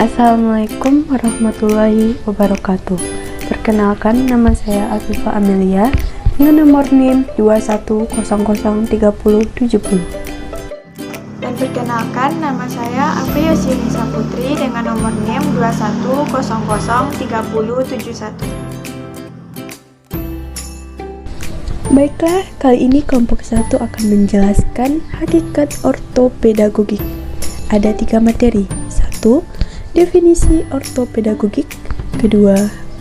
Assalamualaikum warahmatullahi wabarakatuh. Perkenalkan, nama saya Afifa Amelia dengan nomor NIM 21003070. Dan perkenalkan, nama saya Afi Yosinisa Putri dengan nomor NIM 21003071. Baiklah, kali ini kelompok 1 akan menjelaskan hakikat ortopedagogik. Ada 3 materi. 1. Definisi ortopedagogik. 2.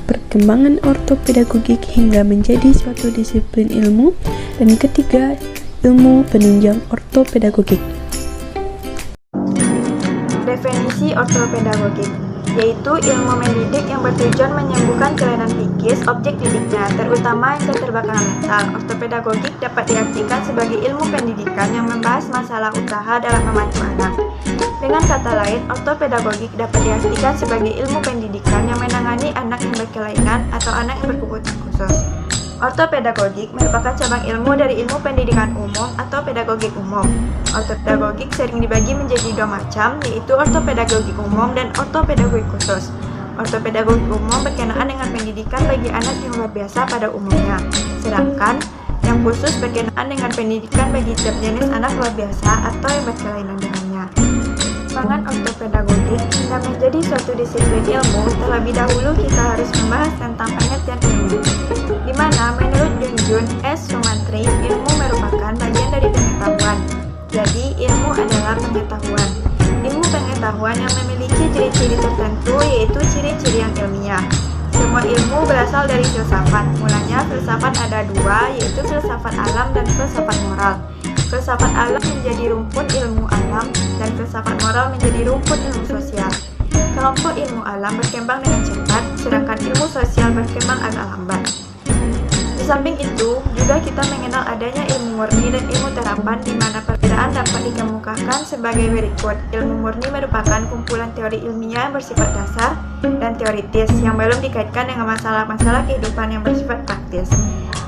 Perkembangan ortopedagogik hingga menjadi suatu disiplin ilmu. Dan 3. Ilmu penunjang ortopedagogik. Definisi ortopedagogik yaitu ilmu mendidik yang bertujuan menyembuhkan kelainan psikis objek didiknya, terutama yang keterbelakangan mental. Ortopedagogik dapat diartikan sebagai ilmu pendidikan yang membahas masalah usaha dalam membantu anak. Dengan kata lain, ortopedagogik dapat diartikan sebagai ilmu pendidikan yang menangani anak yang berkelainan atau anak yang berkebutuhan khusus. Ortopedagogik merupakan cabang ilmu dari ilmu pendidikan umum atau pedagogik umum. Ortopedagogik sering dibagi menjadi 2 macam, yaitu ortopedagogik umum dan ortopedagogik khusus. Ortopedagogik umum berkenaan dengan pendidikan bagi anak yang luar biasa pada umumnya, sedangkan yang khusus berkenaan dengan pendidikan bagi setiap jenis anak luar biasa atau yang berkelainan dengannya. Perkembangan ortopedagogik hingga menjadi suatu disiplin ilmu, terlebih dahulu kita harus membahas tentang pengertian ilmu, di mana menurut Junjun S. Sumantri, ilmu merupakan bagian dari pengetahuan. Jadi, ilmu adalah pengetahuan. Ilmu pengetahuan yang memiliki ciri-ciri tertentu, yaitu ciri-ciri yang ilmiah. Semua ilmu berasal dari filsafat. Mulanya filsafat ada 2, yaitu filsafat alam dan filsafat moral. Filsafat alam menjadi rumpun ilmu alam dan filsafat moral menjadi rumpun ilmu sosial. Kelompok ilmu alam berkembang dengan cepat, sedangkan ilmu sosial berkembang agak lambat. Di samping itu, juga kita mengenal adanya ilmu murni dan ilmu terapan, di mana perbedaan dapat dikemukakan sebagai berikut. Ilmu murni merupakan kumpulan teori ilmiah yang bersifat dasar dan teoritis yang belum dikaitkan dengan masalah-masalah kehidupan yang bersifat praktis.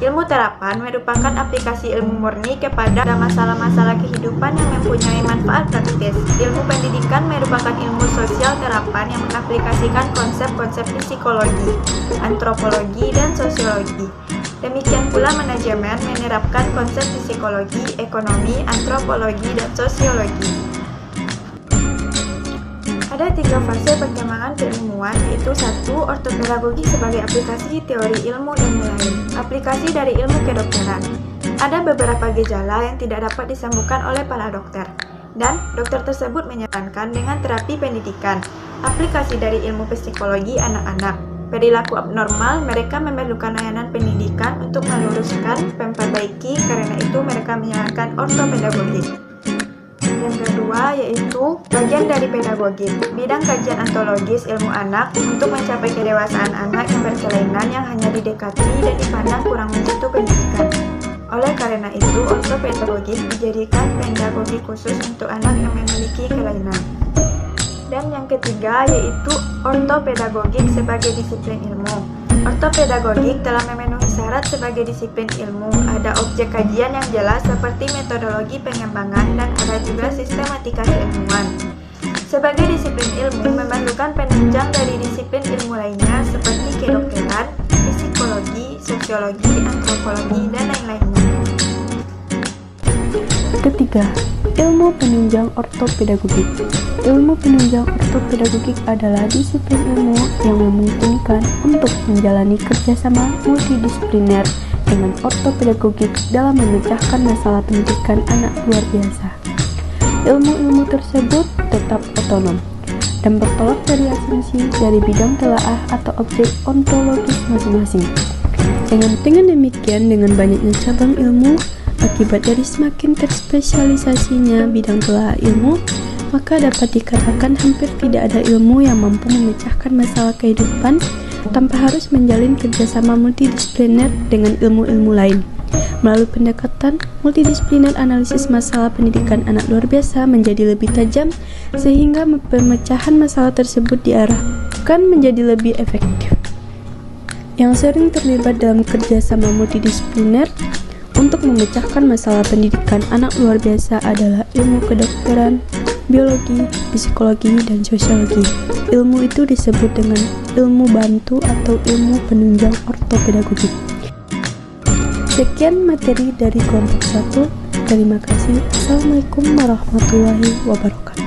Ilmu terapan merupakan aplikasi ilmu murni kepada masalah-masalah kehidupan yang mempunyai manfaat praktis. Ilmu pendidikan merupakan ilmu sosial terapan yang mengaplikasikan konsep-konsep psikologi, antropologi, dan sosiologi. Demikian pula manajemen menerapkan konsep psikologi, ekonomi, antropologi, dan sosiologi. Ada 3 fase perkembangan keilmuan, yaitu 1. Ortopedagogi sebagai aplikasi teori ilmu lain. Aplikasi dari ilmu kedokteran. Ada beberapa gejala yang tidak dapat disembuhkan oleh para dokter, dan dokter tersebut menyarankan dengan terapi pendidikan. Aplikasi dari ilmu psikologi anak-anak. Perilaku abnormal, mereka memerlukan layanan pendidikan untuk meluruskan, memperbaiki, karena itu mereka menyarankan ortopedagogik. Yang kedua yaitu bagian dari pedagogik, bidang kajian ontologis ilmu anak untuk mencapai kedewasaan anak yang berkelainan yang hanya didekati dan dipandang kurang menyentuh pendidikan. Oleh karena itu, ortopedagogik dijadikan pedagogi khusus untuk anak yang memiliki kelainan. Dan yang ketiga yaitu ortopedagogik sebagai disiplin ilmu. Ortopedagogik telah memenuhi syarat sebagai disiplin ilmu. Ada objek kajian yang jelas seperti metodologi pengembangan dan ada juga sistematika keilmuan. Sebagai disiplin ilmu memerlukan penunjang dari disiplin ilmu lainnya seperti kedokteran, psikologi, sosiologi, antropologi, dan lain-lainnya. Ketiga, ilmu penunjang ortopedagogik. Ilmu penunjang ortopedagogik adalah disiplin ilmu yang memungkinkan untuk menjalani kerjasama multidisipliner dengan ortopedagogik dalam memecahkan masalah pendidikan anak luar biasa. Ilmu-ilmu tersebut tetap otonom dan bertolak dari asumsi dari bidang telaah atau objek ontologis masing-masing. Dengan demikian, dengan banyaknya cabang ilmu, akibat dari semakin terspesialisasinya bidang telaah ilmu, maka dapat dikatakan hampir tidak ada ilmu yang mampu memecahkan masalah kehidupan tanpa harus menjalin kerjasama multidisipliner dengan ilmu-ilmu lain. Melalui pendekatan multidisipliner, analisis masalah pendidikan anak luar biasa menjadi lebih tajam, sehingga pemecahan masalah tersebut diarahkan menjadi lebih efektif. Yang sering terlibat dalam kerjasama multidisipliner untuk memecahkan masalah pendidikan anak luar biasa adalah ilmu kedokteran, biologi, psikologi, dan sosiologi. Ilmu itu disebut dengan ilmu bantu atau ilmu penunjang ortopedagogik. Sekian materi dari kelompok 1. Terima kasih. Assalamualaikum warahmatullahi wabarakatuh.